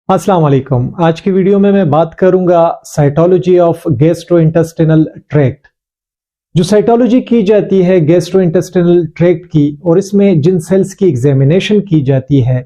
अस्सलाम वालेकुम। आज की वीडियो में मैं बात करूंगा साइटोलॉजी ऑफ गैस्ट्रोइंटेस्टिनल ट्रैक्ट। जो साइटोलॉजी की जाती है गैस्ट्रोइंटेस्टिनल ट्रैक्ट की, और इसमें जिन सेल्स की एग्जामिनेशन की जाती है,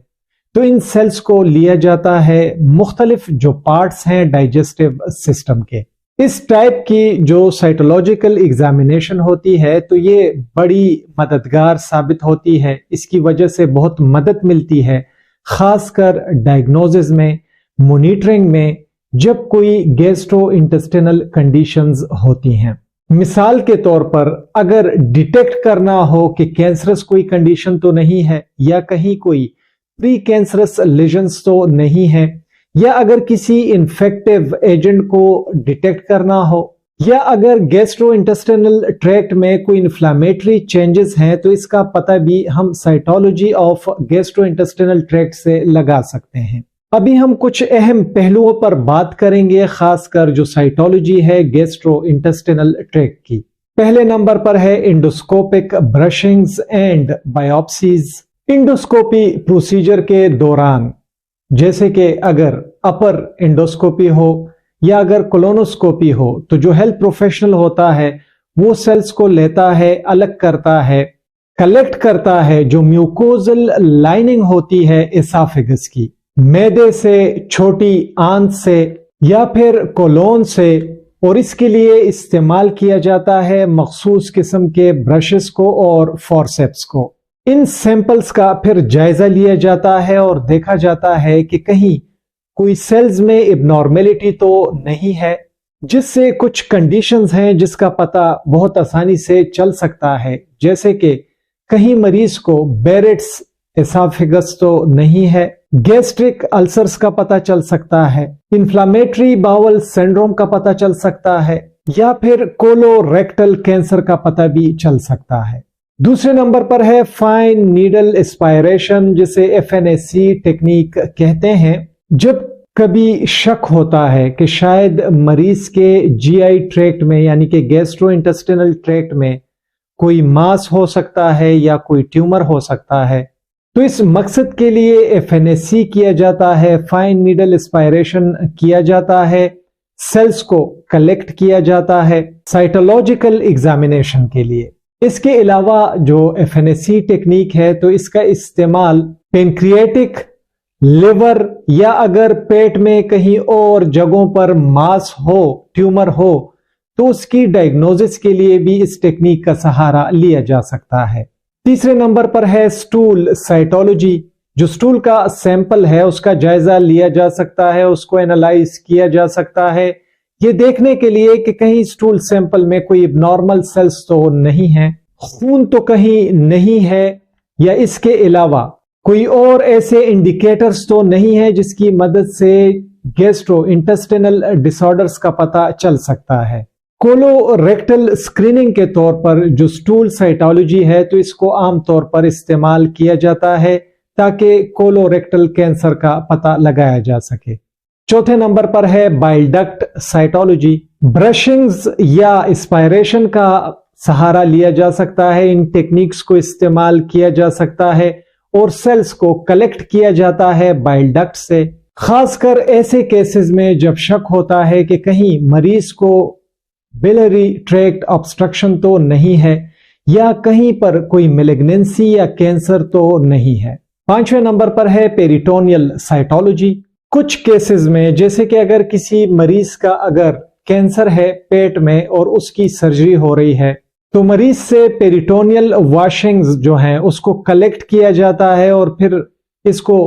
तो इन सेल्स को लिया जाता है मुख्तलिफ जो पार्ट्स हैं डाइजेस्टिव सिस्टम के। इस टाइप की जो साइटोलॉजिकल एग्जामिनेशन होती है तो ये बड़ी मददगार साबित होती है। इसकी वजह से बहुत मदद मिलती है, खासकर डायग्नोसिस में, मॉनिटरिंग में, जब कोई गैस्ट्रो इंटेस्टिनल कंडीशंस होती हैं। मिसाल के तौर पर अगर डिटेक्ट करना हो कि कैंसरस कोई कंडीशन तो नहीं है, या कहीं कोई प्री कैंसरस लेजन्स तो नहीं है, या अगर किसी इन्फेक्टिव एजेंट को डिटेक्ट करना हो, या अगर गैस्ट्रो इंटेस्टिनल ट्रैक्ट में कोई इन्फ्लामेटरी चेंजेस हैं, तो इसका पता भी हम cytology of gastro intestinal tract से लगा सकते हैं। अभी हम कुछ अहम पहलुओं पर बात करेंगे, खासकर जो साइटोलॉजी है गैस्ट्रो इंटेस्टिनल ट्रैक्ट की। पहले नंबर पर है endoscopic brushings and biopsies. Endoscopy procedure के दौरान, जैसे कि अगर अपर इंडोस्कोपी हो या अगर कोलोनोस्कोपी हो, तो जो हेल्थ प्रोफेशनल होता है वो सेल्स को लेता है, अलग करता है, कलेक्ट करता है जो म्यूकोजल लाइनिंग होती है एसाफेगस की, मैदे से, छोटी आंत से या फिर कोलोन से, और इसके लिए इस्तेमाल किया जाता है मखसूस किस्म के ब्रशेस को और फॉरसेप्स को। इन सैंपल्स का फिर जायजा लिया जाता है और देखा जाता है कि कहीं कोई सेल्स में एबनॉर्मेलिटी तो नहीं है, जिससे कुछ कंडीशंस हैं जिसका पता बहुत आसानी से चल सकता है, जैसे कि कहीं मरीज को बेरेट्स एसाफेगस तो नहीं है, गैस्ट्रिक अल्सर्स का पता चल सकता है, इन्फ्लामेटरी बाउल सिंड्रोम का पता चल सकता है, या फिर कोलोरेक्टल कैंसर का पता भी चल सकता है। दूसरे नंबर पर है फाइन नीडल एस्पायरेशन, जिसे FNAC टेक्निक कहते हैं। जब कभी शक होता है कि शायद मरीज के GI ट्रैक्ट में, यानी कि गैस्ट्रो इंटेस्टिनल ट्रैक्ट में कोई मास हो सकता है या कोई ट्यूमर हो सकता है, तो इस मकसद के लिए FNAC किया जाता है, फाइन नीडल एस्पायरेशन किया जाता है, सेल्स को कलेक्ट किया जाता है साइटोलॉजिकल एग्जामिनेशन के लिए। इसके अलावा जो FNAC टेक्निक है, तो इसका इस्तेमाल पेनक्रिएटिक, लिवर, या अगर पेट में कहीं और जगहों पर मास हो, ट्यूमर हो, तो उसकी डायग्नोसिस के लिए भी इस टेक्निक का सहारा लिया जा सकता है। तीसरे नंबर पर है स्टूल साइटोलॉजी। जो स्टूल का सैंपल है उसका जायजा लिया जा सकता है, उसको एनालाइज किया जा सकता है, ये देखने के लिए कि कहीं स्टूल सैंपल में कोई एबनॉर्मल सेल्स तो नहीं है, खून तो कहीं नहीं है, या इसके अलावा कोई और ऐसे इंडिकेटर्स तो नहीं है जिसकी मदद से गैस्ट्रो इंटेस्टिनल डिसऑर्डर्स का पता चल सकता है। कोलोरेक्टल स्क्रीनिंग के तौर पर जो स्टूल साइटोलॉजी है, तो इसको आमतौर पर इस्तेमाल किया जाता है ताकि कोलोरेक्टल कैंसर का पता लगाया जा सके। चौथे नंबर पर है बाइल डक्ट साइटोलॉजी। ब्रशिंग्स या एस्पायरेशन का सहारा लिया जा सकता है, इन टेक्निक्स को इस्तेमाल किया जा सकता है और सेल्स को कलेक्ट किया जाता है बाइल डक्ट से, खासकर ऐसे केसेस में जब शक होता है कि कहीं मरीज को बिलियरी ट्रैक्ट ऑब्स्ट्रक्शन तो नहीं है, या कहीं पर कोई मैलिग्नेंसी या कैंसर तो नहीं है। पांचवें नंबर पर है पेरिटोनियल साइटोलॉजी। कुछ केसेस में, जैसे कि अगर किसी मरीज का अगर कैंसर है पेट में और उसकी सर्जरी हो रही है, तो मरीज से पेरिटोनियल वॉशिंग्स जो हैं उसको कलेक्ट किया जाता है और फिर इसको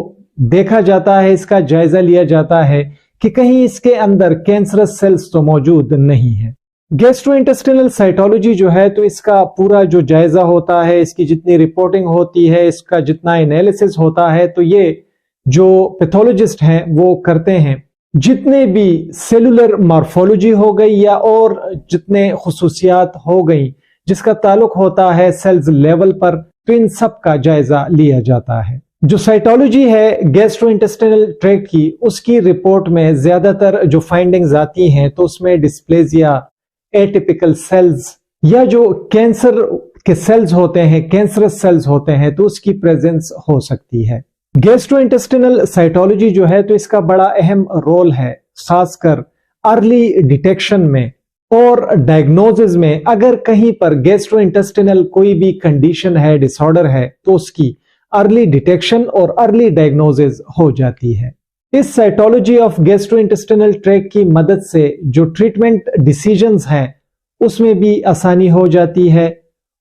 देखा जाता है, इसका जायजा लिया जाता है कि कहीं इसके अंदर कैंसरस सेल्स तो मौजूद नहीं है। गैस्ट्रोइंटेस्टिनल साइटोलॉजी जो है, तो इसका पूरा जो जायजा होता है, इसकी जितनी रिपोर्टिंग होती है, इसका जितना एनालिसिस होता है, तो ये जो पैथोलॉजिस्ट हैं वो करते हैं। जितने भी सेलुलर मॉर्फोलॉजी हो गई या और जितने खुसूसियात हो गई जिसका ताल्लुक होता है सेल्स लेवल पर, तो इन सब का जायजा लिया जाता है। जो साइटोलॉजी है गैस्ट्रोइंटेस्टिनल ट्रैक्ट की, उसकी रिपोर्ट में ज्यादातर जो फाइंडिंग्स आती हैं, तो उसमें डिस्प्लेजिया, एटिपिकल सेल्स, या जो कैंसर के सेल्स होते हैं, कैंसरस सेल्स होते हैं, तो उसकी प्रेजेंस हो सकती है। गैस्ट्रो इंटेस्टिनल साइटोलॉजी जो है तो इसका बड़ा अहम रोल है, खासकर अर्ली डिटेक्शन में और डायग्नोसिस में। अगर कहीं पर गैस्ट्रो इंटेस्टिनल कोई भी कंडीशन है, डिसऑर्डर है, तो उसकी अर्ली डिटेक्शन और अर्ली डायग्नोसिस हो जाती है। इस cytology of gastro intestinal tract की मदद से जो ट्रीटमेंट डिसीजंस हैं उसमें भी आसानी हो जाती है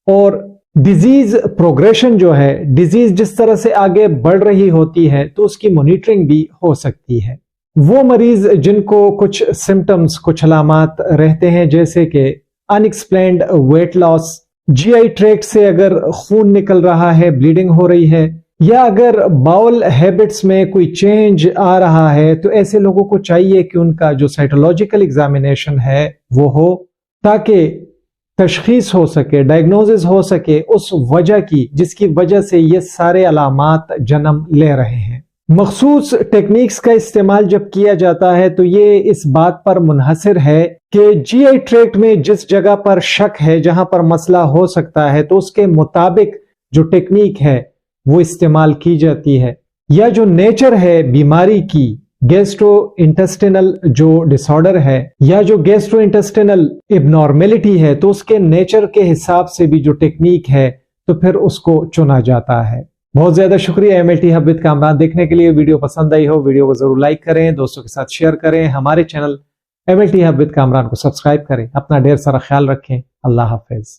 और डिजीज प्रोग्रेशन जो है, डिजीज जिस तरह से आगे बढ़ रही होती है तो उसकी मॉनिटरिंग भी हो सकती है। वो मरीज जिनको कुछ सिम्टम्स, कुछ अलामात रहते हैं जैसे कि unexplained weight loss, GI tract से अगर खून निकल रहा है, ब्लीडिंग हो रही है, या अगर बाउल हैबिट्स में कोई चेंज आ रहा है, तो ऐसे लोगों को चाहिए कि उनका जो साइटोलॉजिकल एग्जामिनेशन है वो हो, ताकि तशखीस हो सके, डायग्नोसिस हो सके उस वजह की जिसकी वजह से ये सारे अलामात जन्म ले रहे हैं। मखसूस टेक्निक्स का इस्तेमाल जब किया जाता है तो ये इस बात पर मुनहसिर है कि जीआई ट्रैक्ट में जिस जगह पर शक है, जहां पर मसला हो सकता है, तो उसके मुताबिक जो टेक्निक है वो इस्तेमाल की जाती है। या जो नेचर है बीमारी की, गैस्ट्रो इंटेस्टिनल जो डिसऑर्डर है या जो गैस्ट्रो इंटेस्टिनल एबनॉर्मेलिटी है, तो उसके नेचर के हिसाब से भी जो टेक्निक है तो फिर उसको चुना जाता है। बहुत ज्यादा शुक्रिया MLT हब विद कामरान देखने के लिए। वीडियो पसंद आई हो, वीडियो को जरूर लाइक करें, दोस्तों के साथ शेयर करें, हमारे channel MLT hub with Kamran को सब्सक्राइब करें। अपना ढेर सारा ख्याल रखें। अल्लाह हाफिज।